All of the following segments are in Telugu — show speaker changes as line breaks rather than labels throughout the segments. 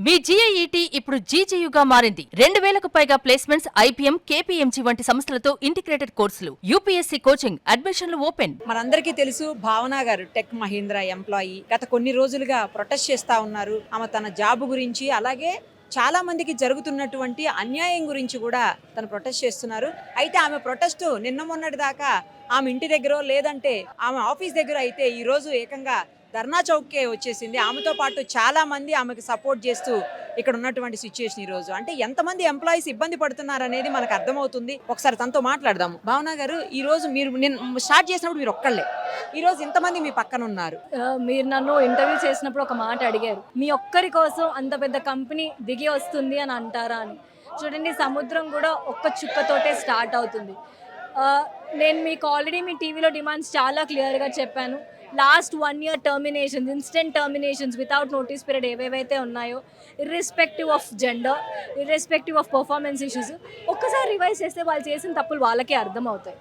మీ జీఐఈటీ ఇప్పుడు జీజేయుగా మారింది. 2000కు పైగా ప్లేస్మెంట్స్, ఐపీఎం, కేపీఎంజీ వంటి సంస్థలతో ఇంటిగ్రేటెడ్ కోర్సులు. యూపీఎస్సీ కోచింగ్, అడ్మిషన్లు ఓపెన్.
మనందరికీ తెలుసు భావన గారు టెక్ మహీంద్రా ఎంప్లాయీ. గత కొన్ని రోజులుగా ప్రొటెస్ట్ చేస్తా ఉన్నారు. ఆమె తన జాబ్ గురించి, అలాగే చాలా మందికి జరుగుతున్నటువంటి అన్యాయం గురించి కూడా తను ప్రొటెస్ట్ చేస్తున్నారు. అయితే ఆమె ప్రొటెస్ట్ నిన్న మొన్నటి దాకా ఆమె ఇంటి దగ్గర, లేదంటే ఆమె ఆఫీస్ దగ్గర అయితే ఈ రోజు ఏకంగా ధర్నా చౌక్కే వచ్చేసింది. ఆమెతో పాటు చాలా మంది ఆమెకు సపోర్ట్ చేస్తూ ఇక్కడ ఉన్నటువంటి సిచ్యుయేషన్ ఈ రోజు. అంటే ఎంతమంది ఎంప్లాయీస్ ఇబ్బంది పడుతున్నారు అనేది మనకు అర్థమవుతుంది. ఒకసారి తనతో మాట్లాడదాము. భావన గారు, ఈ రోజు నేను స్టార్ట్ చేసినప్పుడు మీరు ఒక్కళ్ళే, ఈ రోజు ఇంతమంది మీ పక్కన ఉన్నారు.
మీరు నన్ను ఇంటర్వ్యూ చేసినప్పుడు ఒక మాట అడిగారు, మీ ఒక్కరి కోసం అంత పెద్ద కంపెనీ దిగి వస్తుంది అని అంటారా అని. చూడండి, సముద్రం కూడా ఒక్క చుక్కతోటే స్టార్ట్ అవుతుంది. నేను మీకు ఆల్రెడీ మీ టీవీలో డిమాండ్స్ చాలా క్లియర్గా చెప్పాను. Last 1 year terminations, instant terminations without notice period ఏవేవైతే ఉన్నాయో, irrespective of gender, irrespective of performance issues, ఒక్కసారి రివైజ్ చేస్తే వాళ్ళు చేసిన తప్పులు వాళ్ళకే అర్థమవుతాయి.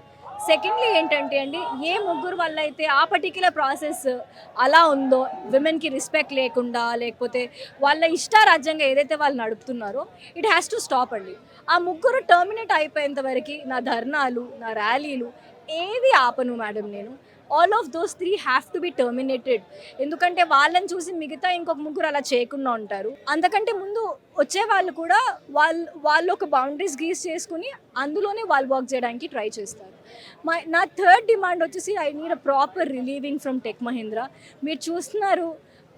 సెకండ్లీ ఏంటంటే అండి, ఏ ముగ్గురు వల్ల అయితే ఆ పర్టిక్యులర్ ప్రాసెస్ అలా ఉందో, విమెన్కి రెస్పెక్ట్ లేకుండా, లేకపోతే వాళ్ళ ఇష్టారాజ్యంగా ఏదైతే వాళ్ళు నడుపుతున్నారో, ఇట్ హ్యాస్ టు స్టాప్ అండి. ఆ ముగ్గురు టర్మినేట్ అయిపోయేంత వరకు నా ధర్నాలు, నా ర్యాలీలు ఏవి ఆపను మేడం నేను. All of those 3 have to be terminated. ఎందుకంటే వాళ్ళని చూసి మిగతా ఇంకొక ముగ్గురు అలా చేయకుండా ఉంటారు. అంతకంటే ముందు వచ్చే వాళ్ళు కూడా వాళ్ళు ఒక బౌండరీస్ గీస్ చేసుకుని అందులోనే వాళ్ళు వర్క్ చేయడానికి ట్రై చేస్తారు. నా థర్డ్ డిమాండ్ వచ్చేసి, I need a proper relieving from Tech Mahindra. మీరు చూస్తున్నారు,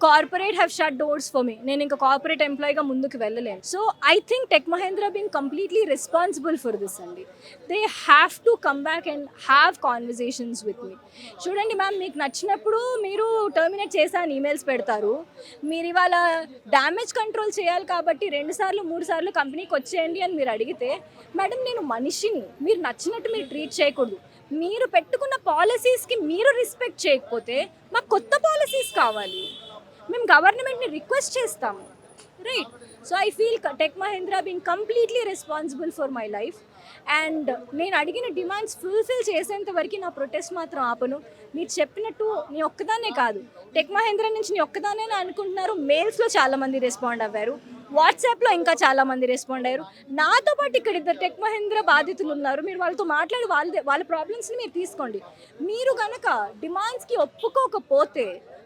corporate have shut doors for me. నేను ఇంకా కార్పొరేట్ ఎంప్లాయీగా ముందుకు వెళ్ళలేను. So I think Tech Mahindra being completely responsible for this అండి. They have to come back and have conversations with me. చూడండి మ్యామ్, మీకు నచ్చినప్పుడు మీరు టర్మినేట్ చేశాను ఈమెయిల్స్ పెడతారు. మీరు ఇవాళ డ్యామేజ్ కంట్రోల్ చేయాలి కాబట్టి 2 సార్లు 3 సార్లు కంపెనీకి వచ్చేయండి అని మీరు అడిగితే, మేడం నేను మనిషిని, మీరు నచ్చినట్టు మీరు ట్రీట్ చేయకూడదు. మీరు పెట్టుకున్న పాలసీస్కి మీరు రెస్పెక్ట్ చేయకపోతే మాకు కొత్త పాలసీస్ కావాలి. మేము గవర్నమెంట్ని రిక్వెస్ట్ చేస్తాము, right? So I feel tech Mahindra being completely responsible for my life. And నేను అడిగిన డిమాండ్స్ ఫుల్ఫిల్ చేసేంత వరకు నా ప్రొటెస్ట్ మాత్రం ఆపను. మీరు చెప్పినట్టు నీ ఒక్కదాన్నే కాదు, టెక్ మహీంద్రా నుంచి నీ ఒక్కదానే అనుకుంటున్నారు. మెయిల్స్లో చాలామంది రెస్పాండ్ అవ్వారు, వాట్సాప్లో ఇంకా చాలామంది రెస్పాండ్ అయ్యారు. నాతో పాటు ఇక్కడ 2 టెక్ మహీంద్రా బాధితులు ఉన్నారు. మీరు వాళ్ళతో మాట్లాడి వాళ్ళ ప్రాబ్లమ్స్ని మీరు తీసుకోండి. మీరు కనుక డిమాండ్స్కి ఒప్పుకోకపోతే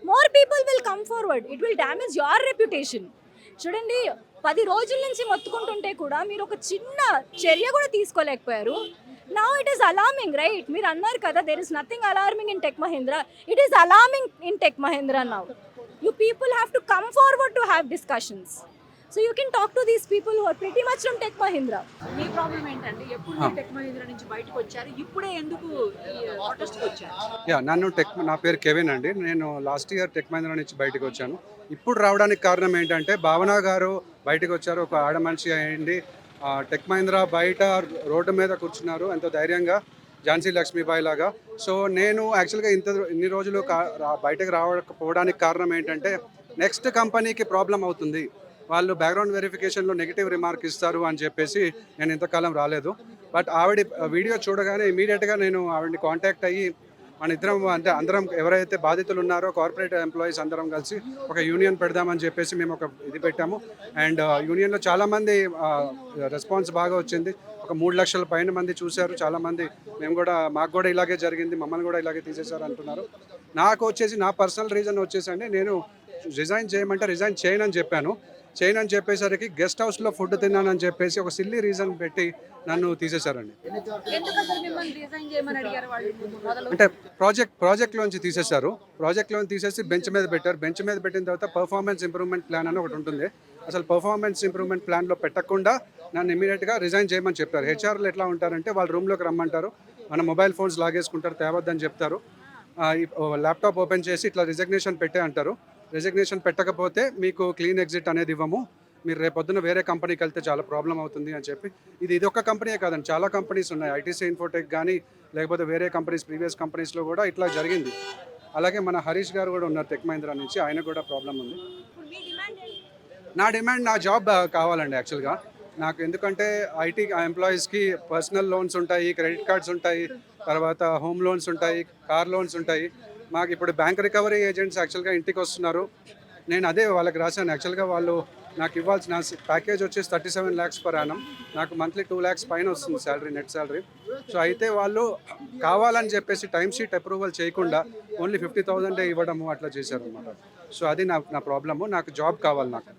more people will come forward. It will damage your reputation. చూడండి, 10 రోజుల నుంచి మొత్తుకుంటుంటే కూడా మీరు ఒక చిన్న చర్య కూడా తీసుకోలేకపోయారు. Now it is alarming, right? మీరు అన్నారు కదా, there is nothing alarming in Tech Mahindra. It is alarming in Tech Mahindra now. You people have to come forward to have discussions. So you can talk to these people who are pretty much from Tech Mahindra.
Me problem ఏంటంటే, ఎప్పుడు టెక్ మహీంద్రా నుంచి బయటకు వచ్చారు, ఇప్పుడే ఎందుకు ప్రొటెస్ట్కి వచ్చారు?
నా పేరు కెవిన్ అండి. నేను లాస్ట్ ఇయర్ టెక్ మహీంద్రా నుంచి బయటకు వచ్చాను. ఇప్పుడు రావడానికి కారణం ఏంటంటే, భావన గారు బయటకు వచ్చారు, ఒక ఆడ మనిషి అయ్యండి. టెక్ మహీంద్రా బయట రోడ్డు మీద కూర్చున్నారు ఎంతో ధైర్యంగా, ఝాన్సీ లక్ష్మీబాయి లాగా. సో నేను యాక్చువల్గా ఇన్ని రోజులు బయటకు రావకపోవడానికి కారణం ఏంటంటే, నెక్స్ట్ కంపెనీకి ప్రాబ్లం అవుతుంది, వాళ్ళు బ్యాక్గ్రౌండ్ వెరిఫికేషన్లో నెగిటివ్ రిమార్క్ ఇస్తారు అని చెప్పేసి నేను ఇంతకాలం రాలేదు. బట్ ఆవిడ వీడియో చూడగానే ఇమీడియట్గా నేను ఆవిడని కాంటాక్ట్ అయ్యి, మన ఇద్దరం అంటే అందరం ఎవరైతే బాధితులు ఉన్నారో కార్పొరేట్ ఎంప్లాయీస్ అందరం కలిసి ఒక యూనియన్ పెడదామని చెప్పేసి మేము ఒక ఇది పెట్టాము. అండ్ యూనియన్లో చాలామంది రెస్పాన్స్ బాగా వచ్చింది. ఒక 3 లక్షల పైన మంది చూశారు. చాలామంది మాకు కూడా ఇలాగే జరిగింది, మమ్మల్ని కూడా ఇలాగే తీసేశారు అంటున్నారు. నాకు వచ్చేసి నా పర్సనల్ రీజన్ వచ్చేసండి, నేను రిజైన్ చేయమంటే రిజైన్ చేయనని చెప్పేసరికి గెస్ట్ హౌస్లో ఫుడ్ తిన్నానని చెప్పేసి ఒక సిల్లీ రీజన్ పెట్టి నన్ను తీసేశారండి. అంటే ప్రాజెక్ట్లోంచి తీసేశారు. ప్రాజెక్ట్లోంచి తీసేసి బెంచ్ మీద పెట్టారు. బెంచ్ మీద పెట్టిన తర్వాత పర్ఫార్మెన్స్ ఇంప్రూవ్మెంట్ ప్లాన్ అని ఒకటి ఉంటుంది. అసలు పర్ఫార్మెన్స్ ఇంప్రూవ్మెంట్ ప్లాన్లో పెట్టకుండా నన్ను ఇమీడియట్గా రిజైన్ చేయమని చెప్పారు. హెచ్ఆర్లు ఎట్లా ఉంటారంటే, వాళ్ళ రూమ్లోకి రమ్మంటారు, మన మొబైల్ ఫోన్స్ లాగేసుకుంటారు, తేవద్దని చెప్తారు, ల్యాప్టాప్ ఓపెన్ చేసి ఇట్లా రిజగ్నేషన్ పెట్టే అంటారు. రిజగ్నేషన్ పెట్టకపోతే మీకు క్లీన్ ఎగ్జిట్ అనేది ఇవ్వము, మీరు రేపొద్దున వేరే కంపెనీకి వెళ్తే చాలా ప్రాబ్లం అవుతుంది అని చెప్పి. ఇది ఒక కంపెనీయే కాదండి, చాలా కంపెనీస్ ఉన్నాయి. ఐటీసీ ఇన్ఫోటెక్ కానీ, లేకపోతే వేరే కంపెనీస్, ప్రీవియస్ కంపెనీస్లో కూడా ఇట్లా జరిగింది. అలాగే మన హరీష్ గారు కూడా ఉన్నారు టెక్ మహీంద్రా నుంచి, ఆయన కూడా ప్రాబ్లం ఉంది. నా డిమాండ్, నా జాబ్ కావాలండి యాక్చువల్గా నాకు. ఎందుకంటే ఐటీ ఎంప్లాయీస్కి పర్సనల్ లోన్స్ ఉంటాయి, క్రెడిట్ కార్డ్స్ ఉంటాయి, తర్వాత హోమ్ లోన్స్ ఉంటాయి, కార్ లోన్స్ ఉంటాయి. మాకు ఇప్పుడు బ్యాంక్ రికవరీ ఏజెంట్స్ యాక్చువల్గా ఇంటికి వస్తున్నారు. నేను అదే వాళ్ళకి రాశాను. యాక్చువల్గా వాళ్ళు నాకు ఇవ్వాల్సిన ప్యాకేజ్ వచ్చేసి 37 lakhs per annum. నాకు మంత్లీ 2 lakhs పైన వస్తుంది శాలరీ, నెట్ శాలరీ. సో అయితే వాళ్ళు కావాలని చెప్పేసి టైం షీట్ అప్రూవల్ చేయకుండా ఓన్లీ 50,000 ఇవ్వడము అట్లా చేశారు అనమాట. సో అది నా ప్రాబ్లము. నాకు జాబ్ కావాలి. నాకు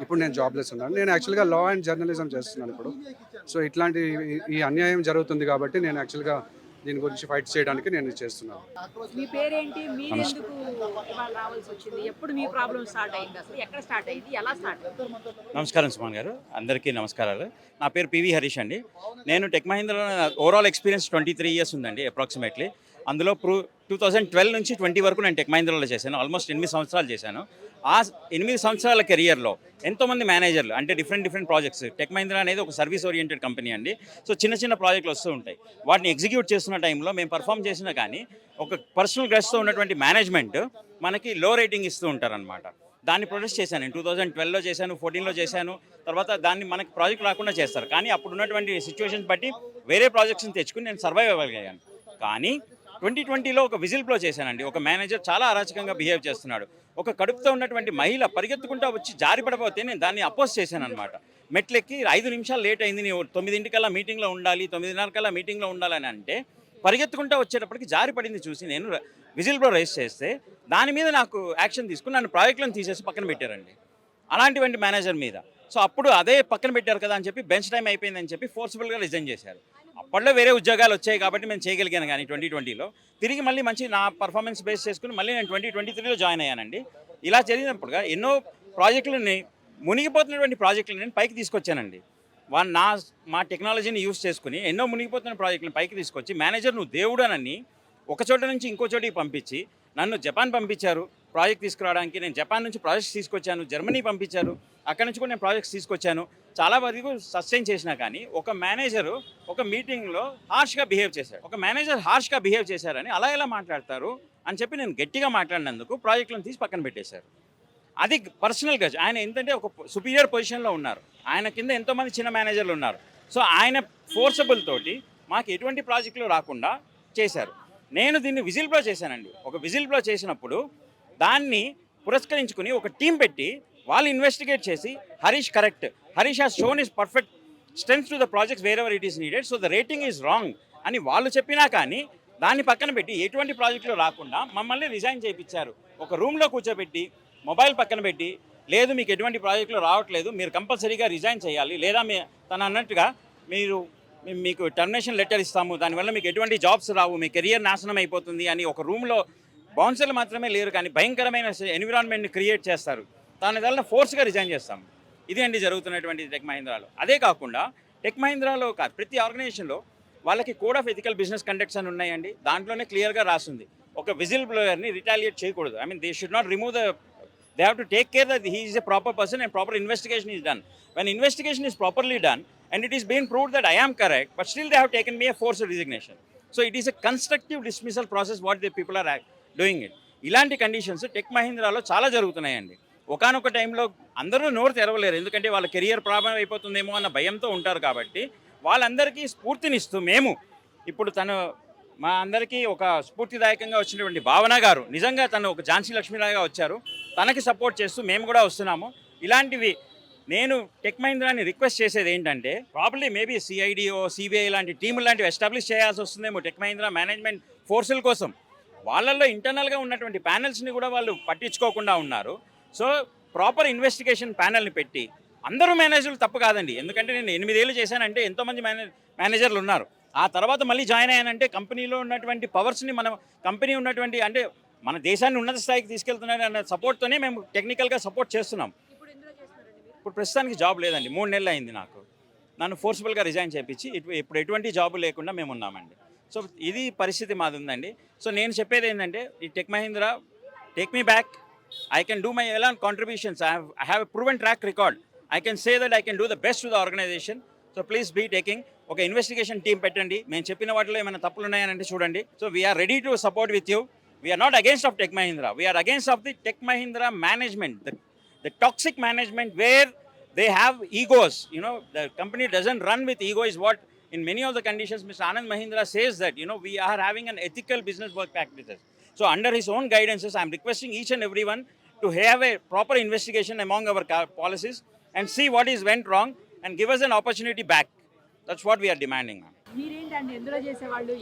ఇప్పుడు నేను జాబ్లెస్ ఉన్నాను. నేను యాక్చువల్గా లా అండ్ జర్నలిజం చేస్తున్నాను ఇప్పుడు. సో ఇట్లాంటి ఈ అన్యాయం జరుగుతుంది కాబట్టి నేను యాక్చువల్గా దీని గురించి ఫైట్ చేయడానికి నేను చేస్తున్నాను.
మీ పేరేంటి? మీరు ఎందుకు ఇవాళ రావాల్సి వచ్చింది? ఎప్పుడు మీ ప్రాబ్లం స్టార్ట్ అయింది? అసలు ఎక్కడ స్టార్ట్ అయింది? ఎలా స్టార్ట్ అయింది?
నమస్కారం సుమన్ గారు, అందరికీ నమస్కారాలు. నా పేరు పివి హరీష్ అండి. నేను tech Mahindra overall experience 23 years ఉందండి అప్రాక్సిమేట్లీ. అందులో 2012 నుంచి 20 వరకు నేను టెక్ మహీంద్రాలో చేశాను. ఆల్మోస్ట్ 8 సంవత్సరాలు చేశాను. ఆ 8 సంవత్సరాల కెరియర్లో ఎంతోమంది మేనేజర్లు అంటే డిఫరెంట్ ప్రాజెక్ట్స్. టెక్ మహీంద్రా అనేది ఒక సర్వీస్ ఓరియంటెడ్ కంపెనీ అండి. సో చిన్న ప్రాజెక్టులు వస్తూ ఉంటాయి. వాటిని ఎగ్జిక్యూట్ చేస్తున్న టైంలో మేము పర్ఫామ్ చేసినా కానీ ఒక పర్సనల్ గ్రస్తో ఉన్నటువంటి మేనేజ్మెంట్ మనకి లో రేటింగ్ ఇస్తూ ఉంటారనమాట. దాన్ని ప్రొటెస్ట్ చేశాను. నేను 2012లో చేశాను, 14లో చేశాను. తర్వాత దాన్ని మనకి ప్రాజెక్ట్ రాకుండా చేస్తారు. కానీ అప్పుడు ఉన్నటువంటి సిచ్యువేషన్స్ బట్టి వేరే ప్రాజెక్ట్స్ని తెచ్చుకుని నేను సర్వైవ్ అవ్వగలిగాను. కానీ 2020లో ఒక విజిల్ బ్లో చేశానండి. ఒక మేనేజర్ చాలా అరాచకంగా బిహేవ్ చేస్తున్నాడు. ఒక కడుపుతో ఉన్నటువంటి మహిళ పరిగెత్తుకుంటూ వచ్చి జారిపడపోతే నేను దాన్ని అపోజ్ చేశాను అనమాట. మెట్లెక్కి 5 నిమిషాలు లేట్ అయింది, నీవు 9 మీటింగ్లో ఉండాలి, 9:30 మీటింగ్లో ఉండాలని అంటే పరిగెత్తుకుంటూ వచ్చేటప్పటికి జారి పడింది చూసి నేను విజిల్ బ్లో రైజ్ చేస్తే దాని మీద నాకు యాక్షన్ తీసుకుని నన్ను ప్రాజెక్టులను తీసేసి పక్కన పెట్టారండి, అలాంటివంటి మేనేజర్ మీద. సో అప్పుడు అదే పక్కన పెట్టారు కదా అని చెప్పి బెంచ్ టైం అయిపోయిందని చెప్పి ఫోర్స్ఫుల్గా రిజైన్ చేశారు. అప్పట్లో వేరే ఉద్యోగాలు వచ్చాయి కాబట్టి మేము చేయగలిగాను. కానీ 2020లో తిరిగి మళ్ళీ మంచి నా పర్ఫార్మెన్స్ బేస్ చేసుకుని మళ్ళీ నేను 2023లో జాయిన్ అయ్యానండి. ఇలా జరిగినప్పుడుగా ఎన్నో ప్రాజెక్టులని మునిగిపోతున్నటువంటి ప్రాజెక్టులు నేను పైకి తీసుకొచ్చానండి. మా టెక్నాలజీని యూస్ చేసుకుని ఎన్నో మునిగిపోతున్న ప్రాజెక్టులను పైకి తీసుకొచ్చి మేనేజర్ నువ్వు దేవుడనని ఒక చోట నుంచి ఇంకో చోటికి పంపించి నన్ను జపాన్ పంపించారు ప్రాజెక్ట్ తీసుకురావడానికి. నేను జపాన్ నుంచి ప్రాజెక్ట్స్ తీసుకొచ్చాను, జర్మనీ పంపించారు, అక్కడ నుంచి కూడా నేను ప్రాజెక్ట్స్ తీసుకొచ్చాను. చాలా వరకు సస్టైన్ చేసినా కానీ ఒక మేనేజరు ఒక మీటింగ్లో హార్ష్గా బిహేవ్ చేశాడు. ఒక మేనేజర్ హార్ష్గా బిహేవ్ చేశారని అలా ఎలా మాట్లాడతారు అని చెప్పి నేను గట్టిగా మాట్లాడినందుకు ప్రాజెక్టులను తీసి పక్కన పెట్టేశారు. అది పర్సనల్ గజ్. ఆయన ఏంటంటే ఒక సుపీరియర్ పొజిషన్లో ఉన్నారు, ఆయన కింద ఎంతోమంది చిన్న మేనేజర్లు ఉన్నారు. సో ఆయన ఫోర్సబుల్ తోటి మాకు ఎటువంటి ప్రాజెక్టులు రాకుండా చేశారు. నేను దీన్ని విజిల్ బ్లో చేశానండి. ఒక విజిల్ బ్లో చేసినప్పుడు దాన్ని పురస్కరించుకుని ఒక టీం పెట్టి వాళ్ళు ఇన్వెస్టిగేట్ చేసి Harish correct, Harish has shown is perfect strength to the projects wear ever it is needed, so the rating is wrong అని వాళ్ళు చెప్పినా కానీ దాన్ని పక్కన పెట్టి ఎటువంటి ప్రాజెక్టులు రాకుండా మమ్మల్ని రిజైన్ చేయించారు. ఒక రూమ్లో కూర్చోబెట్టి మొబైల్ పక్కన పెట్టి లేదు మీకు ఎటువంటి ప్రాజెక్టులు రావట్లేదు, మీరు కంపల్సరీగా రిజైన్ చేయాలి, లేదా తను అన్నట్టుగా మీకు టర్మినేషన్ లెటర్ ఇస్తాము, దానివల్ల మీకు ఎటువంటి జాబ్స్ రావు, మీ కెరియర్ నాశనం అయిపోతుంది అని ఒక రూమ్లో బౌన్సర్లు మాత్రమే లేరు కానీ భయంకరమైన ఎన్విరాన్మెంట్ని క్రియేట్ చేస్తారు. దానివల్ల ఫోర్స్గా రిజైన్ చేస్తాం. ఇది అండి జరుగుతున్నటువంటి టెక్ మహీంద్రాలో. అదే కాకుండా టెక్ మహీంద్రాలో కాదు, ప్రతి ఆర్గనైజేషన్లో వాళ్ళకి code of ethical business conducts అని ఉన్నాయండి. దాంట్లోనే క్లియర్గా రాస్తుంది ఒక విజిల్ బ్లోయర్ని రిటాలియేట్ చేయకూడదు. I mean they should not remove they have to take care that he is a proper person and proper investigation is done. When investigation is properly done and it is being proved that I am correct, but still they have taken me a forced resignation. So it is a constructive dismissal process what the people are doing it. ఇలాంటి కండిషన్స్ టెక్ మహీంద్రాలో చాలా జరుగుతున్నాయండి. ఒకానొక టైంలో అందరూ నోరు తెరవలేరు, ఎందుకంటే వాళ్ళ కెరియర్ ప్రాబ్లం అయిపోతుందేమో అన్న భయంతో ఉంటారు. కాబట్టి వాళ్ళందరికీ స్ఫూర్తినిస్తూ మేము ఇప్పుడు మా అందరికీ ఒక స్ఫూర్తిదాయకంగా వచ్చినటువంటి భావన గారు నిజంగా తను ఒక ఝాన్సీ లక్ష్మీరావుగా వచ్చారు. తనకి సపోర్ట్ చేస్తూ మేము కూడా వస్తున్నాము. ఇలాంటివి నేను టెక్ మహీంద్రాని రిక్వెస్ట్ చేసేది ఏంటంటే ప్రాబ్లీ మేబీ సిఐడిఓ సిబిఐ లాంటి టీములు లాంటివి ఎస్టాబ్లిష్ చేయాల్సి వస్తుందేమో టెక్ మహీంద్రా మేనేజ్మెంట్ ఫోర్సుల కోసం. వాళ్ళల్లో ఇంటర్నల్గా ఉన్నటువంటి ప్యానెల్స్ని కూడా వాళ్ళు పట్టించుకోకుండా ఉన్నారు. సో ప్రాపర్ ఇన్వెస్టిగేషన్ ప్యానెల్ని పెట్టి అందరూ మేనేజర్లు తప్పు కాదండి, ఎందుకంటే నేను 8 ఏళ్ళు చేశానంటే ఎంతోమంది మేనేజర్లు ఉన్నారు. ఆ తర్వాత మళ్ళీ జాయిన్ అయ్యానంటే కంపెనీలో ఉన్నటువంటి పవర్స్ని మనం కంపెనీ ఉన్నటువంటి అంటే మన దేశాన్ని ఉన్నత స్థాయికి తీసుకెళ్తున్నారు అన్న సపోర్ట్తోనే మేము టెక్నికల్గా సపోర్ట్ చేస్తున్నాం. ఇప్పుడు ప్రస్తుతానికి జాబ్ లేదండి, 3 నెలలు అయింది నాకు. నన్ను ఫోర్స్ఫుల్గా రిజైన్ చేయించి ఇప్పుడు ఎటువంటి జాబ్ లేకుండా మేము ఉన్నామండి. సో ఇది పరిస్థితి మాది ఉందండి. సో నేను చెప్పేది ఏంటంటే ఈ tech Mahindra take me back. I can do my own contributions. I have a proven track record. I can say that I can do the best to the organization. So please be taking ఒక ఇన్వెస్టిగేషన్ టీం పెట్టండి. మేము చెప్పిన వాటిలో ఏమైనా తప్పులు ఉన్నాయనంటే చూడండి. So we are ready to support with you. We are not against of Tech Mahindra, we are against of the Tech Mahindra management, the toxic management where they have egos. The company doesn't run with ego is what in many of the conditions Mr. Anand Mahindra says that we are having an ethical business work practices. So under his own guidances I am requesting each and everyone to have a proper investigation among our policies and see what is went wrong and give us an opportunity back. That's what we are demanding, ma'am.
మీరేంటండి ఎందులో చేసేవాళ్ళు,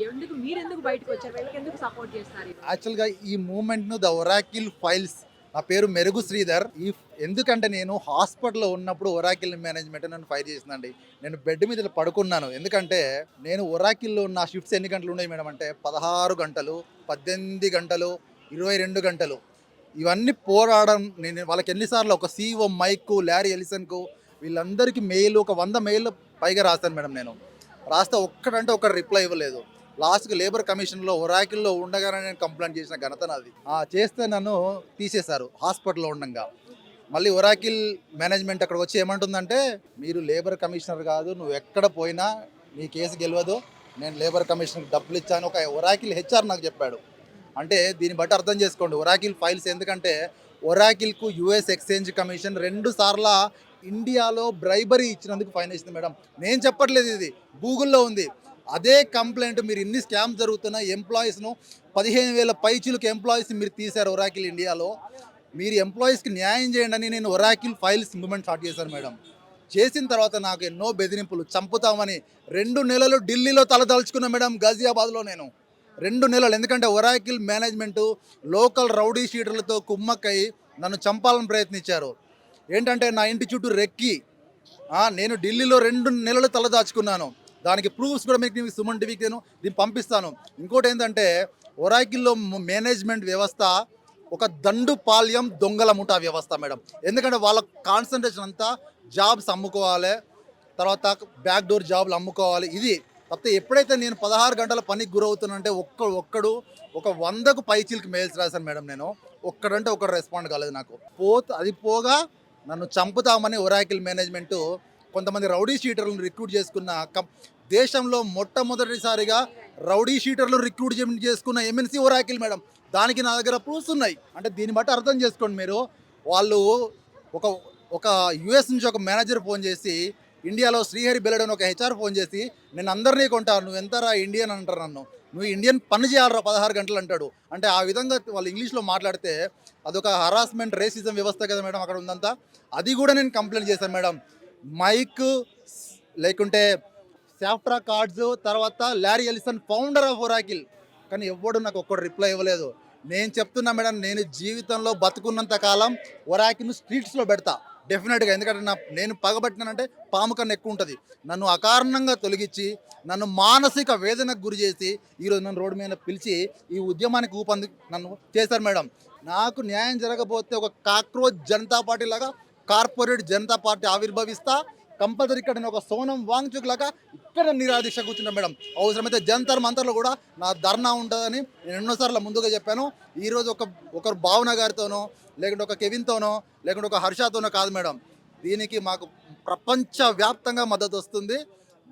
మీరెందుకు బయటకు వచ్చారు, వీళ్ళకి ఎందుకు సపోర్ట్ చేస్తారు?
యాక్చువల్గా ఈ మూమెంట్ను ద ఒరాకిల్ ఫైల్స్, నా పేరు మెరుగు శ్రీధర్. ఎందుకంటే నేను హాస్పిటల్లో ఉన్నప్పుడు ఒరాకిల్ మేనేజ్మెంట్ నన్ను ఫైర్ చేసిందండి. నేను బెడ్ మీద ఇలా పడుకున్నాను. ఎందుకంటే నేను ఒరాకిల్లో నా షిఫ్ట్స్ ఎన్ని గంటలు ఉన్నాయి మేడం అంటే 16 గంటలు, 18 గంటలు, 22 గంటలు. ఇవన్నీ పోరాడడం. నేను వాళ్ళకి ఎన్నిసార్లు ఒక CEO మైక్, ల్యారీ ఎలిసన్కు వీళ్ళందరికీ మెయిల్, ఒక 100 మెయిల్ పైగా రాస్తాను మేడం. నేను రాస్తే ఒక్కడంటే ఒక్కడు రిప్లై ఇవ్వలేదు. లాస్ట్కి లేబర్ కమిషన్లో ఒరాకిల్లో ఉండగానే నేను కంప్లైంట్ చేసిన ఘనత నాది. చేస్తే నన్ను తీసేశారు హాస్పిటల్లో ఉండగా. మళ్ళీ ఒరాకిల్ మేనేజ్మెంట్ అక్కడికి వచ్చి ఏమంటుందంటే, మీరు లేబర్ కమిషనర్ కాదు, నువ్వు ఎక్కడ పోయినా నీ కేసు గెలవదు, నేను లేబర్ కమిషనర్కి డబ్బులు ఇచ్చాను, ఒక ఒరాకిల్ HR నాకు చెప్పాడు. అంటే దీన్ని బట్టి అర్థం చేసుకోండి ఒరాకిల్ ఫైల్స్. ఎందుకంటే ఒరాకిల్కు US ఎక్స్చేంజ్ కమిషన్ 2 సార్ల ఇండియాలో బ్రైబరీ ఇచ్చినందుకు ఫైన్ వేసింది మేడం. నేను చెప్పట్లేదు, ఇది గూగుల్లో ఉంది. అదే కంప్లైంట్, మీరు ఇన్ని స్కామ్స్ జరుగుతున్న ఎంప్లాయీస్ను 15,000 పైచీలకు ఎంప్లాయీస్ మీరు తీశారు ఒరాకిల్ ఇండియాలో. మీరు ఎంప్లాయీస్కి న్యాయం చేయండి అని నేను ఒరాకిల్ ఫైల్స్ మూవ్మెంట్ స్టార్ట్ చేశాను మేడం. చేసిన తర్వాత నాకు ఎన్నో బెదిరింపులు, చంపుతామని 2 నెలలు ఢిల్లీలో తలదాల్చుకున్నా మేడం, గాజియాబాద్లో నేను 2 నెలలు. ఎందుకంటే ఒరాకిల్ మేనేజ్మెంటు లోకల్ రౌడీ షీటర్లతో కుమ్మక్కై నన్ను చంపాలని ప్రయత్నించారు. ఏంటంటే నా ఇంటి చుట్టూ రెక్కి నేను ఢిల్లీలో 2 నెలలు తలదాచుకున్నాను. దానికి ప్రూఫ్స్ కూడా మీకు సుమన్ టీవీకి నేను దీన్ని పంపిస్తాను. ఇంకోటి ఏంటంటే ఒరాకిల్లో మేనేజ్మెంట్ వ్యవస్థ ఒక దండుపాల్యం దొంగల ముఠా వ్యవస్థ మేడం. ఎందుకంటే వాళ్ళ కాన్సన్ట్రేషన్ అంతా జాబ్స్ అమ్ముకోవాలి, తర్వాత బ్యాక్ డోర్ జాబ్లు అమ్ముకోవాలి. ఇది తప్పితే ఎప్పుడైతే నేను 16 గంటల పనికి గురవుతున్నానంటే ఒక్కడు ఒక 100కు పైచీలకి మెయిల్స్ రాశాను మేడం. నేను ఒక్కడంటే ఒకడు రెస్పాండ్ కాలేదు నాకు. అది పోగా నన్ను చంపుతామని ఒరాకిల్ మేనేజ్మెంటు కొంతమంది రౌడీ షీటర్లను రిక్రూట్ చేసుకున్న దేశంలో మొట్టమొదటిసారిగా రౌడీ షీటర్లు రిక్రూట్ చేసుకున్న MNC ఒరాకిల్ మేడం. దానికి నా దగ్గర ప్రూఫ్స్ ఉన్నాయి. అంటే దీన్ని బట్టి అర్థం చేసుకోండి మీరు. వాళ్ళు ఒక US నుంచి ఒక మేనేజర్ ఫోన్ చేసి, ఇండియాలో శ్రీహరి బెల్లడ్ అని ఒక HR ఫోన్ చేసి, నేను అందరినీ కొంటాను, నువ్వు ఎంతరా ఇండియన్ అంటారు నన్ను, నువ్వు ఇండియన్ పని చేయాలరా 16 గంటలు అంటాడు. అంటే ఆ విధంగా వాళ్ళు ఇంగ్లీష్లో మాట్లాడితే అదొక హరాస్మెంట్, రేసిజం వ్యవస్థ కదా మేడం అక్కడ ఉందంతా. అది కూడా నేను కంప్లైంట్ చేశాను మేడం. మైక్ లేకుంటే సాఫ్ట్రా కార్డ్స్, తర్వాత Larry Ellison founder of Oracle, కానీ ఎవ్వడు నాకు ఒక్కడు రిప్లై ఇవ్వలేదు. నేను చెప్తున్నా మేడం, నేను జీవితంలో బతుకున్నంత కాలం ఒరాకిల్ను స్ట్రీట్స్లో పెడతా డెఫినెట్గా. ఎందుకంటే నేను పగబట్టినానంటే పాము కన్నా ఎక్కువ ఉంటుంది. నన్ను అకారణంగా తొలగించి నన్ను మానసిక వేదనకు గురి చేసి ఈరోజు నన్ను రోడ్డు మీద పిలిచి ఈ ఉద్యమానికి నన్ను చేశారు మేడం. నాకు న్యాయం జరగకపోతే ఒక కాక్రోచ్ జనతా పార్టీ లాగా కార్పొరేట్ జనతా పార్టీ ఆవిర్భవిస్తా. కంపల్సరీ ఇక్కడ నేను ఒక సోనం వాంగ్చుక్ లాగా ఇక్కడ నిరాదీక్ష కూర్చుంటాను మేడం. అవసరమైతే జంతర్ మంతర్లో కూడా నా ధర్నా ఉంటుందని నేను ఎన్నోసార్లు ముందుగా చెప్పాను. ఈరోజు ఒకరు భావన గారితోనో, లేకుంటే ఒక కెవిన్తోనో, లేకుంటే ఒక హర్షతోనో కాదు మేడం. దీనికి మాకు ప్రపంచవ్యాప్తంగా మద్దతు వస్తుంది.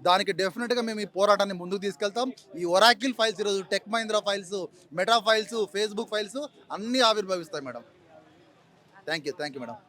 దానికి డెఫినెట్గా మేము ఈ పోరాటాన్ని ముందుకు తీసుకెళ్తాం. ఈ ఒరాకిల్ ఫైల్స్ ఈరోజు tech Mahindra files, meta files, Facebook files అన్నీ ఆవిర్భవిస్తాయి మేడం. Thank you madam.